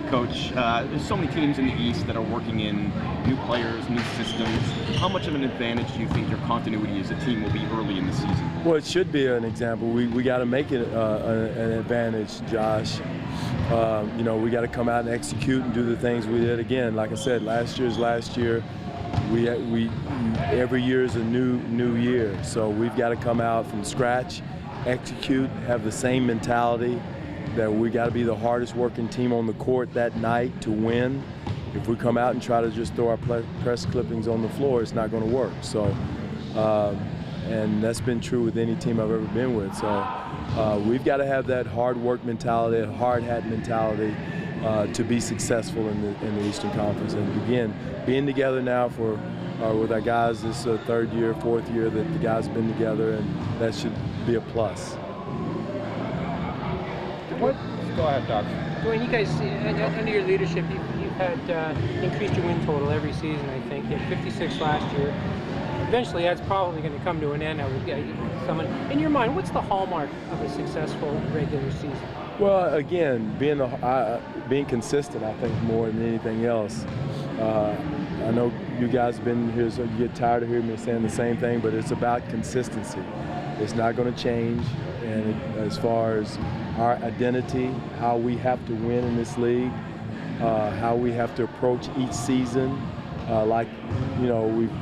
Coach, there's so many teams in the East that are working in new players, new systems. How much of an advantage do you think your continuity as a team will be early in the season? Well, it should be an example. We got to make it an advantage, Josh. We got to come out and execute and do the things we did. Again, like I said, last year's last year. Every year is a new year. So we've got to come out from scratch, execute, have the same mentality that we got to be the hardest working team on the court that night to win. If we come out and try to just throw our press clippings on the floor, it's not going to work. So, and that's been true with any team I've ever been with. So we've got to have that hard work mentality, hard hat mentality to be successful in the Eastern Conference. And again, being together now with our guys, this is third year, fourth year that the guys have been together, and that should be a plus. Go ahead, Doc. Dwane, you guys, under your leadership, you've had increased your win total every season, I think. You had 56 last year. Eventually, that's probably going to come to an end. In your mind, what's the hallmark of a successful regular season? Well, again, being consistent, I think, more than anything else. I know you guys have been here, so you get tired of hearing me saying the same thing, but it's about consistency. It's not going to change. And as far as our identity, how we have to win in this league, how we have to approach each season,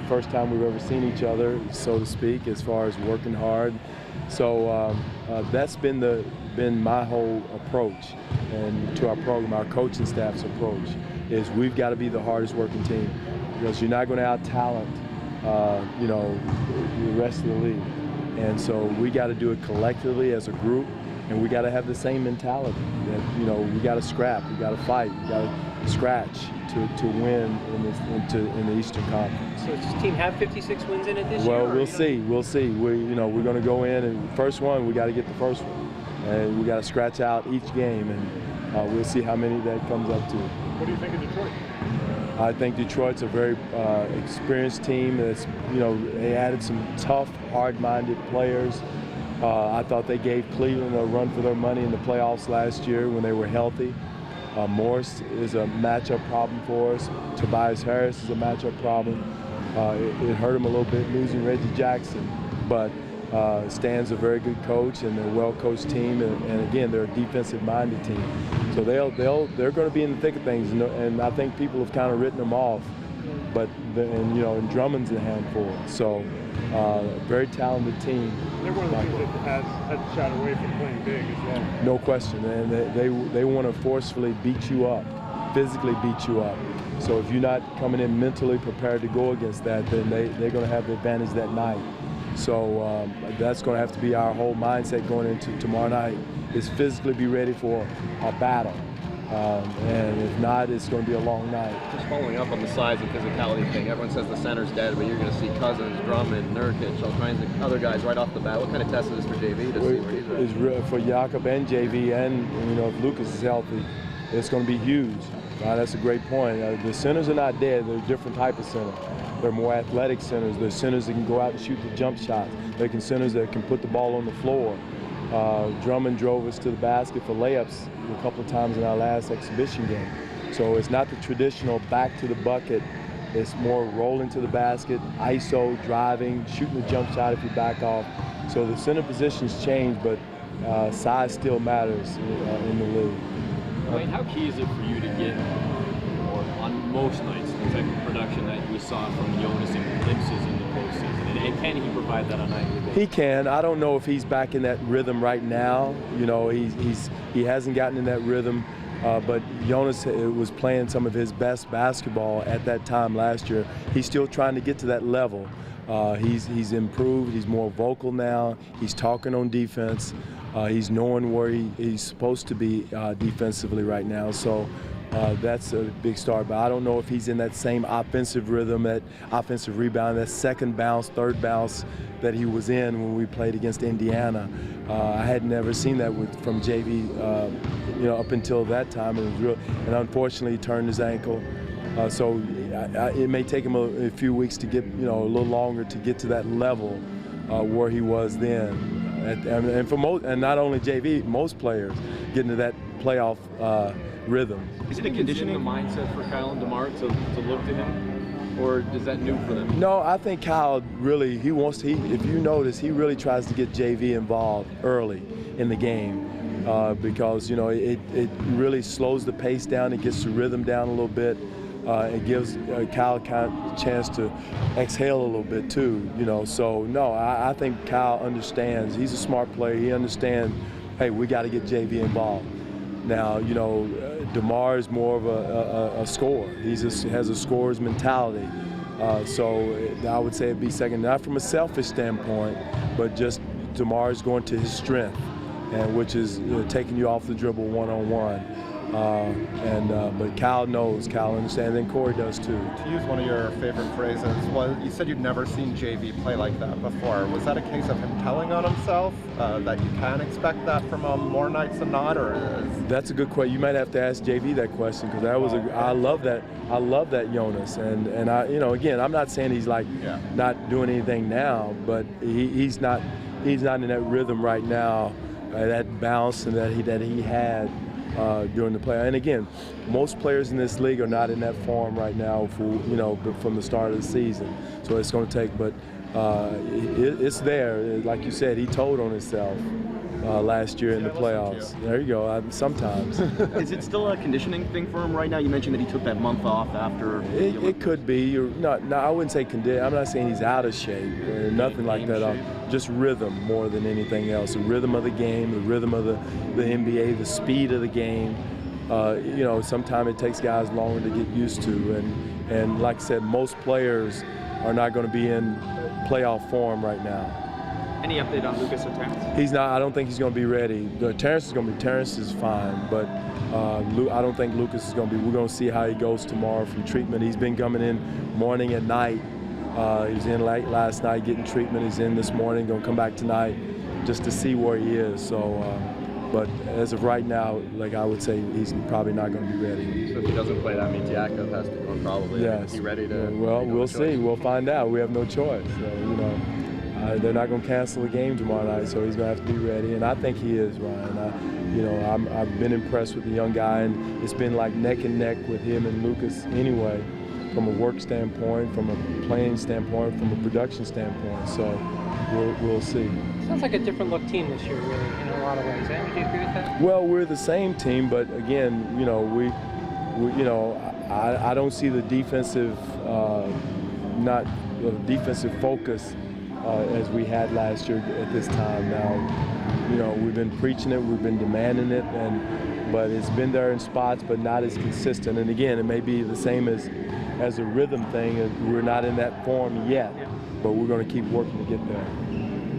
first time we've ever seen each other, so to speak, as far as working hard. So that's been my whole approach, and to our program, our coaching staff's approach, is we've got to be the hardest working team, because you're not going to out-talent, the rest of the league. And so we got to do it collectively as a group, and we got to have the same mentality that, we got to scrap, we got to fight, we got to scratch to win in the Eastern Conference. So does this team have 56 wins in it this year? Well, we'll see. We'll see. We're going to go in, and first one, we got to get the first one, and we got to scratch out each game, and we'll see how many that comes up to. What do you think of Detroit? I think Detroit's a very experienced team. They added some tough, hard-minded players. I thought they gave Cleveland a run for their money in the playoffs last year when they were healthy. Morris is a matchup problem for us. Tobias Harris is a matchup problem. It hurt him a little bit losing Reggie Jackson, but Stan's a very good coach, and they're a well-coached team, and again, they're a defensive-minded team. So they're going to be in the thick of things, and I think people have kind of written them off. But and Drummond's a handful. So very talented team. They're one of the teams that has shot away from playing big as well. No question, and they want to forcefully beat you up, physically beat you up. So if you're not coming in mentally prepared to go against that, then they're going to have the advantage that night. So that's going to have to be our whole mindset going into tomorrow night, is physically be ready for a battle. And if not, it's going to be a long night. Just following up on the size and physicality thing, everyone says the center's dead, but you're going to see Cousins, Drummond, Nurkic, all kinds of other guys right off the bat. What kind of test is this for JV to see where he's at? It's real for Jakob and JV, and if Lucas is healthy, it's going to be huge. That's a great point. The centers are not dead. They're a different type of center. They're more athletic centers. They're centers that can go out and shoot the jump shots. They're centers that can put the ball on the floor. Drummond drove us to the basket for layups a couple of times in our last exhibition game. So it's not the traditional back to the bucket. It's more rolling to the basket, ISO, driving, shooting the jump shot if you back off. So the center positions change, but size still matters in the league. Dwane, how key is it for you to get, or on most nights, the type of production that we saw from Jonas in glimpses in the postseason? And can he provide that on a nightly basis? He can. I don't know if he's back in that rhythm right now. He hasn't gotten in that rhythm. But Jonas was playing some of his best basketball at that time last year. He's still trying to get to that level. He's improved. He's more vocal now. He's talking on defense. He's knowing where he's supposed to be defensively right now. So that's a big start. But I don't know if he's in that same offensive rhythm, that offensive rebound, that second bounce, third bounce that he was in when we played against Indiana. I had never seen that from JV, up until that time. And unfortunately, he turned his ankle. So it may take him a few weeks to get, a little longer to get to that level where he was then. And not only JV, most players getting to that playoff rhythm. Is it a It's in conditioning? the mindset for Kyle and DeMar to look to him, or is that new for them? No, I think Kyle really, if you notice, he really tries to get JV involved early in the game because, you know, it really slows the pace down, it gets the rhythm down a little bit. It gives Kyle kind of a chance to exhale a little bit too, you know. So no, I think Kyle understands. He's a smart player. He understands, hey, we got to get JV involved. Now, you know, DeMar is more of a scorer. He has a scorer's mentality. So I would say it'd be second, not from a selfish standpoint, but just DeMar is going to his strength, and which is taking you off the dribble one-on-one. But Kyle knows, Kyle understands, and Corey does too. To use one of your favorite phrases, well, you said you'd never seen JV play like that before. Was that a case of him telling on himself that you can expect that from him more nights than not, or is... That's a good question. You might have to ask JV that question because that was I love that. I love that Jonas, and I, you know, again, I'm not saying he's like not doing anything now, but he's not in that rhythm right now, that bounce and that he had. During the play, and again, most players in this league are not in that form right now, from the start of the season. So it's going to take, but it's there. Like you said, he told on himself last year in the playoffs. There you go. Sometimes. Is it still a conditioning thing for him right now? You mentioned that he took that month off after. It could be. No, I wouldn't say condition. I'm not saying he's out of shape or nothing like that. Just rhythm more than anything else. The rhythm of the game, the rhythm of the NBA, the speed of the game. You know, sometimes it takes guys longer to get used to. And like I said, most players are not going to be in playoff form right now. Any update on Lucas or Terrence? He's not. I don't think he's going to be ready. Terrence is fine, but I don't think Lucas is going to be. We're going to see how he goes tomorrow from treatment. He's been coming in morning and night. He was in late last night getting treatment. He's in this morning. Going to come back tonight just to see where he is. So, but as of right now, like I would say, he's probably not going to be ready. So if he doesn't play, that means Jakob has to go probably. Yes. Be ready to. Well, we'll see. We'll find out. We have no choice. So, you know. They're not going to cancel the game tomorrow night, so he's going to have to be ready. And I think he is, Ryan. I've been impressed with the young guy, and it's been like neck and neck with him and Lucas anyway, from a work standpoint, from a playing standpoint, from a production standpoint. So we'll see. Sounds like a different look team this year, really, in a lot of ways. Eh? Would you agree with that? Well, we're the same team, but again, you know, I don't see the defensive, defensive focus as we had last year at this time. Now, you know, we've been preaching it, we've been demanding it, but it's been there in spots, but not as consistent. And again, it may be the same as a rhythm thing. We're not in that form yet, but we're going to keep working to get there.